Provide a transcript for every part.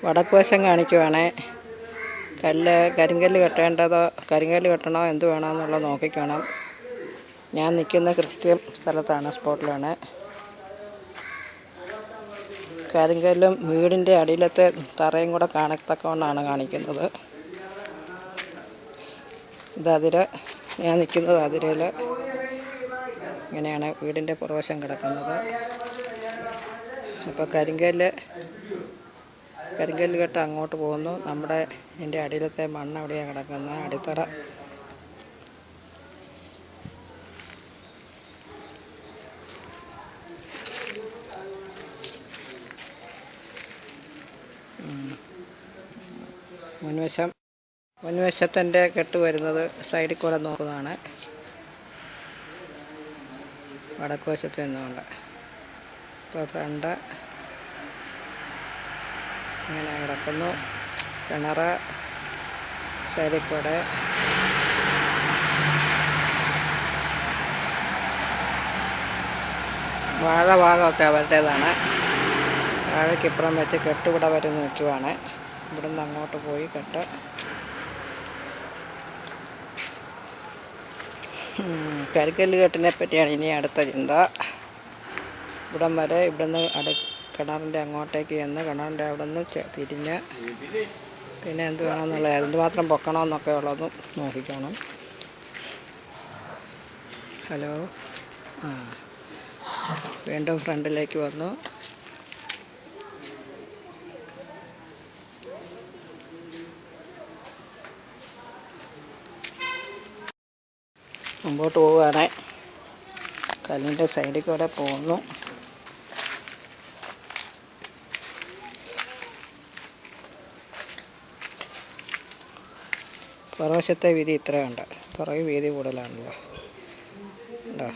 വടക്കുവശം കാണിക്കുവാണേ. കരിങ്കല്ല് കെട്ടണോ എന്ത് വേണമെന്നുള്ളത് നോക്കിക്കണം. ഞാൻ നിൽക്കുന്ന കൃത്യം സ്ഥലത്താണ്, സ്പോട്ടിലാണ്. കരിങ്കല്ലും വീടിൻ്റെ അടിയിലത്തെ തറയും കൂടെ കാണത്തക്കവണ്ണമാണ് കാണിക്കുന്നത്. ഞാൻ നിൽക്കുന്നത് അതിരയിൽ. ഇങ്ങനെയാണ് വീടിൻ്റെ പുറവശം കിടക്കുന്നത്. അപ്പോൾ കരിങ്കല്ല് കെട്ട് അങ്ങോട്ട് പോകുന്നു. എൻ്റെ അടിയിലത്തെ മണ്ണ് അവിടെയാണ് കിടക്കുന്നത്, അടിത്തറ. മുൻവശത്തിൻ്റെ കെട്ട് വരുന്നത് സൈഡിൽ കൂടെ നോക്കുന്നതാണ്, വടക്ക് വശത്ത് നിന്നുകൊണ്ട്. ഇപ്പോൾ ഫ്രണ്ട് ഇങ്ങനെ കിടക്കുന്നു. കിണർ സൈഡിൽ കൂടെ. വാഴ ഭാഗമൊക്കെ അവരുടേതാണ്. വാഴയ്ക്കിപ്പുറം വെച്ച് കെട്ട് ഇവിടെ വരെ നിൽക്കുവാണ്. ഇവിടുന്ന് അങ്ങോട്ട് പോയി കെട്ട്. കരിങ്കല്ല് കെട്ടിനെ പറ്റിയാണ് ഇനി അടുത്ത ചിന്ത. ഇവിടം വരെ, ഇവിടുന്ന് കിണറിൻ്റെ അങ്ങോട്ടേക്ക് ചെന്ന് കിണറിൻ്റെ അവിടെ നിന്ന് തിരിഞ്ഞ് പിന്നെ എന്ത് വേണമെന്നുള്ളത്, എന്തുമാത്രം പൊക്കണമെന്നൊക്കെ ഉള്ളതും നോക്കിക്കണം. ഹലോ. വീണ്ടും ഫ്രണ്ടിലേക്ക് വന്നു. മുമ്പോട്ട് പോവുകയാണ്. കല്ലിൻ്റെ സൈഡിൽ കൂടെ പോകുന്നു. പുറവശത്തെ വീതി ഇത്രയുണ്ട്, പുറകെ വീതി കൂടുതലാണല്ലോ. ഉണ്ടോ?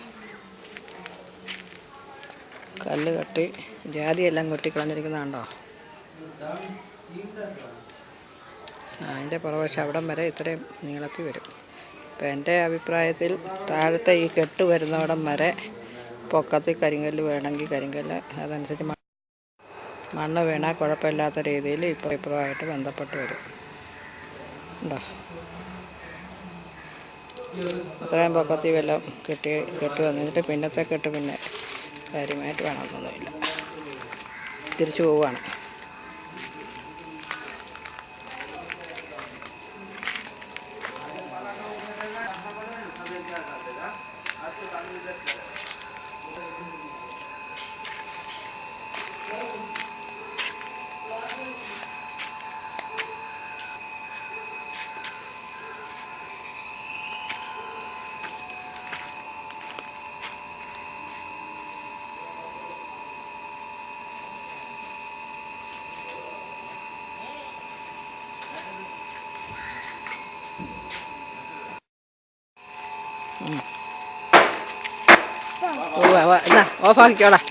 കല്ല് കെട്ടി ജാതിയെല്ലാം കൊട്ടിക്കളഞ്ഞിരിക്കുന്നതുണ്ടോ? അതിൻ്റെ പുറവശം അവിടം വരെ ഇത്രയും നീളത്തിൽ വരും. അപ്പം എൻ്റെ അഭിപ്രായത്തിൽ താഴത്തെ ഈ കെട്ട് വരുന്നവിടം വരെ പൊക്കത്തിൽ കരിങ്കല്ല് വേണമെങ്കിൽ കരിങ്കല്ല്, അതനുസരിച്ച് മണ്ണ് വീണാൽ കുഴപ്പമില്ലാത്ത രീതിയിൽ ഇപ്പുറമായിട്ട് ബന്ധപ്പെട്ട് വരും. ഉണ്ടോ? അത്രയും പൊക്കത്തിൽ വല്ലതും കെട്ട് വന്നിട്ട് പിന്നത്തെ കെട്ട് പിന്നെ കാര്യമായിട്ട് വേണമെന്നൊന്നുമില്ല. തിരിച്ചു പോവുകയാണ്. എന്നാ ഓഫാക്കിക്കോളാം.